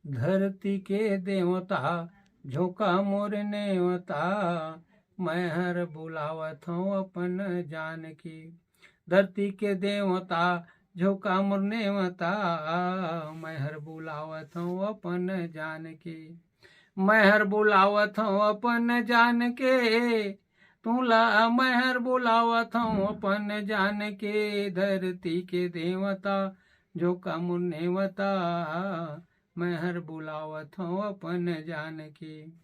धरती के देवता झोंका मोर नेवता, मैं हर बुलावत हूँ अपन जान की। धरती के देवता झोंका मोर नेवता, मैं हर बुलावत हूँ अपन जान की। मैं हर बुलावत हूँ अपन जान के, तूला मैं हर बुलावत हूँ अपन जान के। धरती के देवता झोंका मोर नेवता, मैं हर बुलावत हूँ अपन जान की।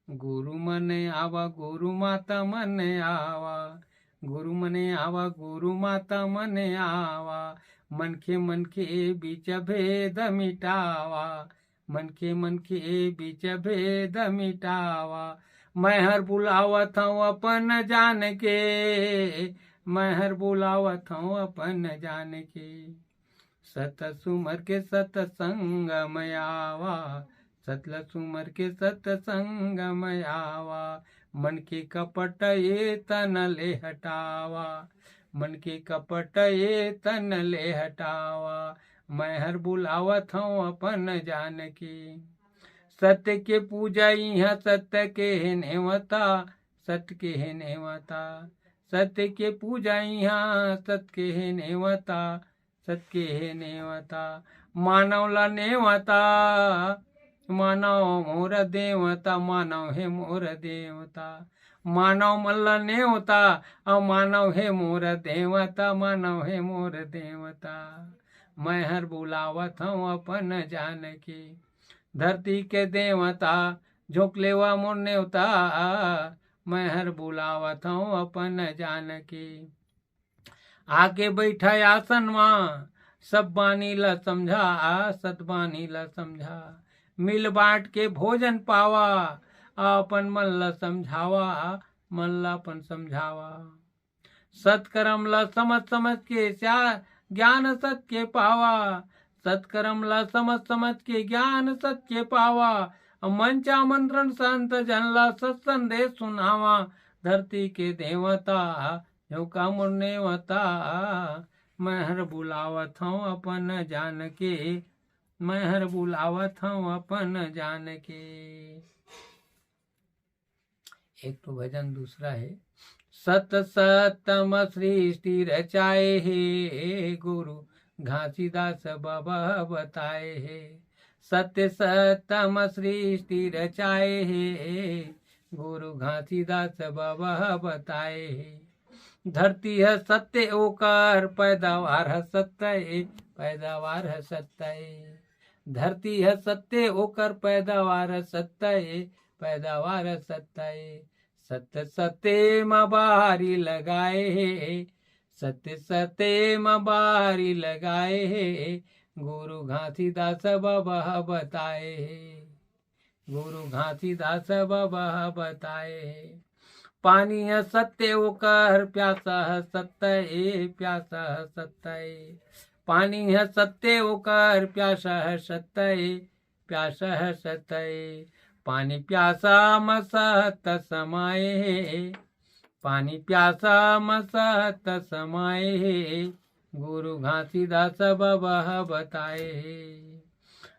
गुरु मन आवा गुरु माता मन आवा, गुरु मन आवा गुरु माता मन आवा, मन के बीच भेद मिटावा, मन के बीच भेद मिटावा। मैं हर बुलावत हूँ अपन जान के, मैं हर बुलावत हूँ अपन जान के। सत सुमर के सतसंग में आवा, सतल सुमर के सतसंग में आवा, मन के कपट ये तन ले हटावा, मन के कपट ये तन ले हटावा। मैं हर बुलावत हूँ अपन जान की। सत्य के पूजा यहाँ सत्य के नेवता, सत्य के नेवता, सत्य के पूजा यहाँ सत्य के नेवता, सत्य के नेवता। मानवला नेवता, मानव मोर देवता, मानव है मोर देवता, मानव मल्ला नेवता, मानव है मोर देवता, मानव है मोर देवता। मैं हर बुलावत हूँ अपन जान की। धरती के देवता झोंक लेवा मोर नेवता, मैं हर बुलावत हूँ अपन जान की। आके बैठा आसन माँ सब बानी ला समझा, सत बानी ला समझा। मिल बांट के भोजन पावा, अपन मन ला समझावा, मन ला अपन समझावा। सत्कर्म ला समझ समझ के ज्ञान सत्य के पावा, सत्कर्म ला समझ समझ के ज्ञान सत्य के पावा। मंचा मंत्रण संत जन ला सत्संदेश सुनावा। धरती के देवता झोंका मोर नेवता, मैं हर बुलावत हूँ अपन जान के, मैं हर बुलावत हूँ अपन जान के। एक तो भजन दूसरा है। सत सतम सृष्टि रचाए हे, गुरु घासीदास बाबा बताए हे। सत्य सतम सृष्टि रचाए हे, गुरु घासीदास बाबा बताए हे। धरती है सत्य ओकर पैदावार है सत्य, पैदावार है सत्य। धरती है सत्य ओकर पैदावार है सत्य, पैदावार है सत्य। सत्य सत्य माँ बारी लगाए हे, सत्य सत्य माँ बारी लगाए हे, गुरु घासीदास बाबा बताए हे, गुरु घासीदास बाबा बताए हे। पानी है सत्य ओकर प्यासा है सत्य, प्यासा है सत्य। पानी है सत्य ओकर प्यासा है सत्य, प्यासा है सत्य। पानी प्यासा मसत समाए, पानी प्यासा मसत समाए, गुरु घासीदास बाबा बताए।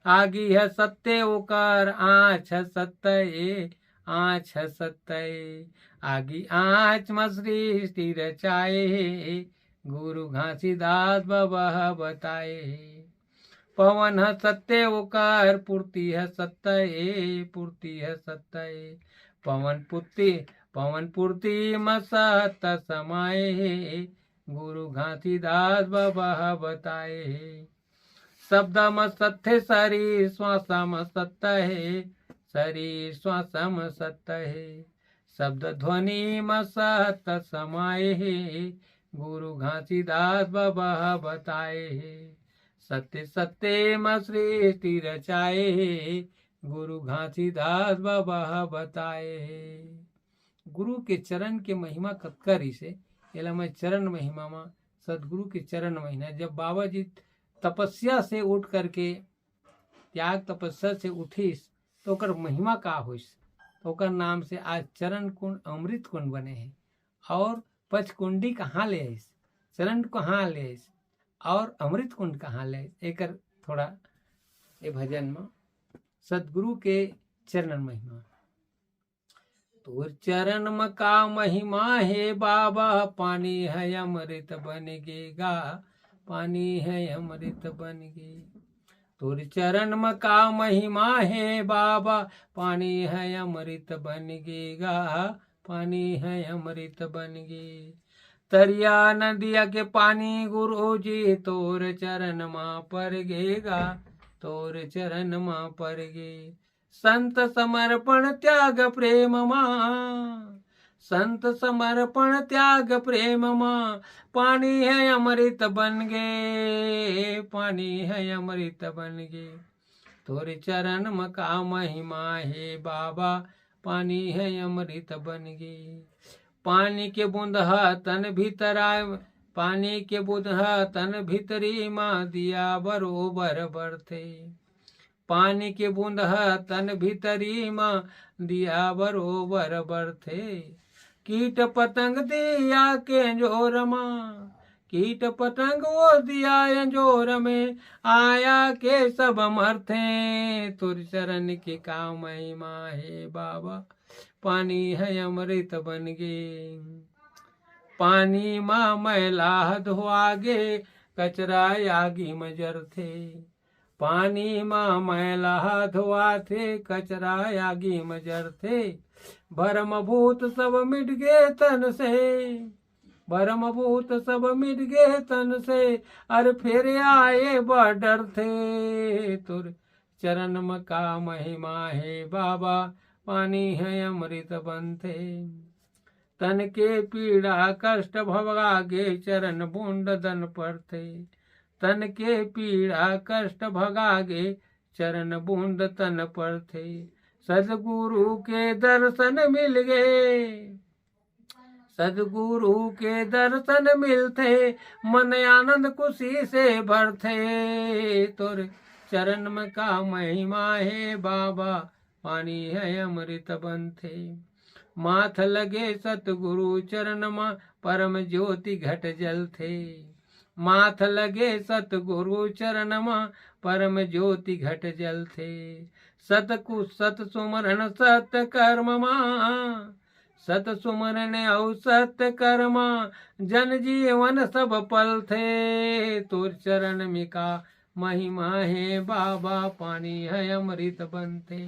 आगी है सत्य ओकर आँच है सत्य, आँच है सत्य। आगी आँच में सृष्टि रचाए, गुरु घासीदास बाबा बताए। पवन है सत्य ओकर पूर्ति है सत्य, पूर्ति है सत्य। पवन पूर्ति में सत समाए, गुरु घासीदास बाबा बताए। शब्द में सत्य शरीर श्वास में सत्य है, शरीर श्वास में सत्य है। शब्द ध्वनि में सत समाए है, गुरु घासीदास बाबा बताए। सत्य सत्य में सृष्टि रचाए, गुरु घासीदास बाबा बताए। गुरु के चरण के महिमा कतकरी से एला मैं चरण महिमा में सदगुरु के चरण महीना। जब बाबा जी तपस्या से उठ करके त्याग तपस्या से उठिस तो ओकर महिमा का होइस, तो ओकर नाम से आज चरण कुंड अमृत कुंड बने हैं। और पचकुंडी कहाँ ले आइस, चरण कहाँ ले आइस और अमृत कुंड कहाँ ले आइस, एकर थोड़ा ए भजन में सदगुरु के चरणन महिमा। तोर चरण का महिमा है बाबा, पानी है अमृत बन गेगा, पानी है अमृत बन गे। तोर चरण का महिमा है बाबा, पानी है अमृत बन गेगा, पानी है अमृत बन गे। तरिया नदिया के पानी गुरु जी, तोर चरण माँ पर गेगा, तोर चरण माँ पर गे। संत समर्पण त्याग प्रेम माँ, संत समर्पण त्याग प्रेम माँ, पानी है अमृत बन गे, पानी है अमृत बन गे। तोरे चरण का महिमा है बाबा, पानी है अमृत बन गे। पानी के बूंद तन भीतर आए, पानी के बूंद तन भीतरी माँ, दिया बरोबर बरथे। पानी के बूंद तन भीतरी माँ, दिया बरोबर बरथे। कीट पतंग दिया के जोर माँ, कीट पतंग वो दिया जोर में, आया के सब मरथे। तुर चरण की का महिमा है बाबा, पानी है अमृत बन गे। पानी माँ मैला धोआगे, कचरा आगी मजर थे। पानी माँ मैला धोआ थे, कचरा आगी मजर थे। भरम भूत सब मिट गए तन से, भरम भूत सब मिट गए तन से, अरे फिर आए बडर थे। तुर चरण का महिमा है बाबा, पानी है अमृत बनते। तन के पीड़ा कष्ट भगागे, चरण बूंद दन पर थे। तन के पीड़ा कष्ट भगागे, चरण बूंद तन पर थे। सदगुरु के दर्शन मिल गए, सदगुरु के दर्शन मिलते, मन आनंद खुशी से भरते। तोर चरण का महिमा है बाबा, पानी है अमृत बनते। माथ लगे सतगुरु चरण माँ, परम ज्योति घट जल थे। माथ लगे सतगुरु चरण माँ, परम ज्योति घट जल थे। सत सुमरण सत कर्म माँ, सत सुमरण औ सत कर्म, जन जीवन सब पल थे। तोर चरण में का महिमा है बाबा, पानी है अमृत बनते।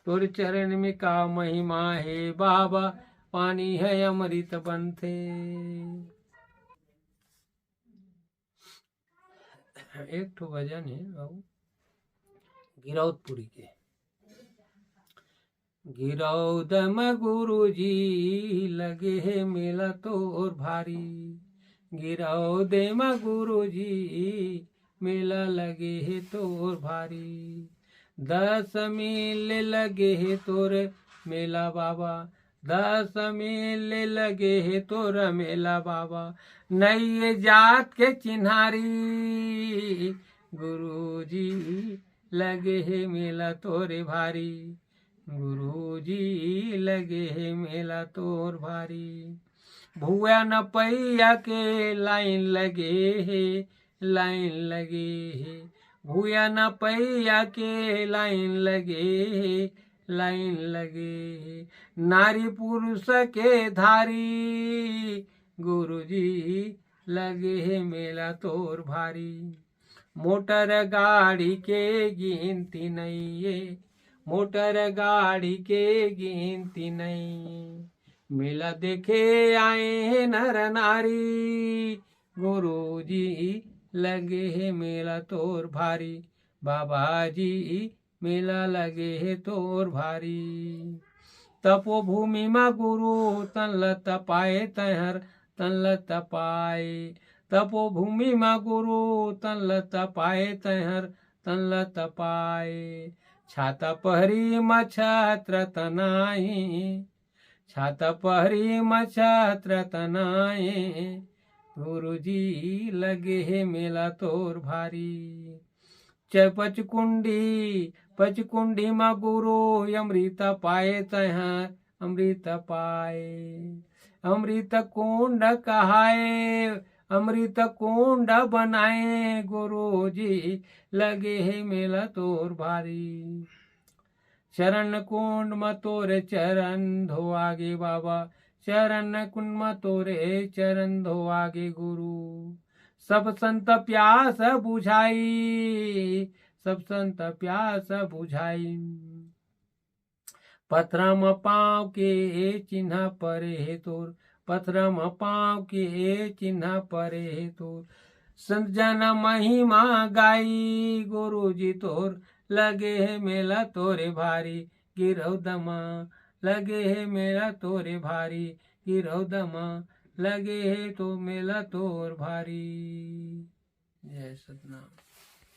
तोर चरण में का महिमा है बाबा, पानी है अमृत बनते। एक ठो भजन है बाबू गिरौदपुरी के। गिरौद में गुरु जी लगे है मेला तोर भारी, गिरौद में गुरु जी मेला लगे है तोर भारी। 10 मील लगे है तोर मेला बाबा, 10 मील लगे है तोर मेला बाबा। नई जात के चिन्हारी, गुरु जी लगे है मेला तोरे भारी, गुरु जी लगे है मेला तोर भारी। भुआ न पैया के लाइन लगे है, लाइन लगे है। भूया न पैया के लाइन लगे है, लाइन लगे। नारी पुरुष के धारी, गुरु जी लगे है मेला तोर भारी। मोटर गाड़ी के गिनती नहीं है, मोटर गाड़ी के गिनती नहीं। मेला देखे आए हैं नर नारी, गुरु जी लगे है मेला तोर भारी। बाबा जी मेला लगे है तोर भारी। तपोभूमि में गुरु तन ल तपाए तहर, तन ल तपाए। तपोभूमि में गुरु तन ल तपाए तहर, तन ल तपाए। छाता पहरी म छत्र तनाई, छाता पहरी म छत्र तनाए। गुरु जी लगे है मेला तोर भारी। पचकुंडी पचकुंडी मा गुरु अमृत पाए तहाँ, अमृत पाए। अमृत कुंड कहाए, अमृत कुंड बनाए। गुरु जी लगे है मेला तोर भारी। शरण कुंड में तोरे चरण धो आगे बाबा, शरण कुंड में तोरे चरण धो आगे गुरु। सब संत प्यास बुझाई, सब संत प्यास बुझाई, पथरम पाँव के चिन्ह परे तोर, पथरम पाँव के चिन्ह परे तोर। संत जन महिमा गाई, गुरु जी तोर लगे है मेला तोरे भारी, गिरौ दमा लगे है मेला तोरे भारी, गिरौ दमा लगे है तो मेला तोर भारी। जय सतनाम।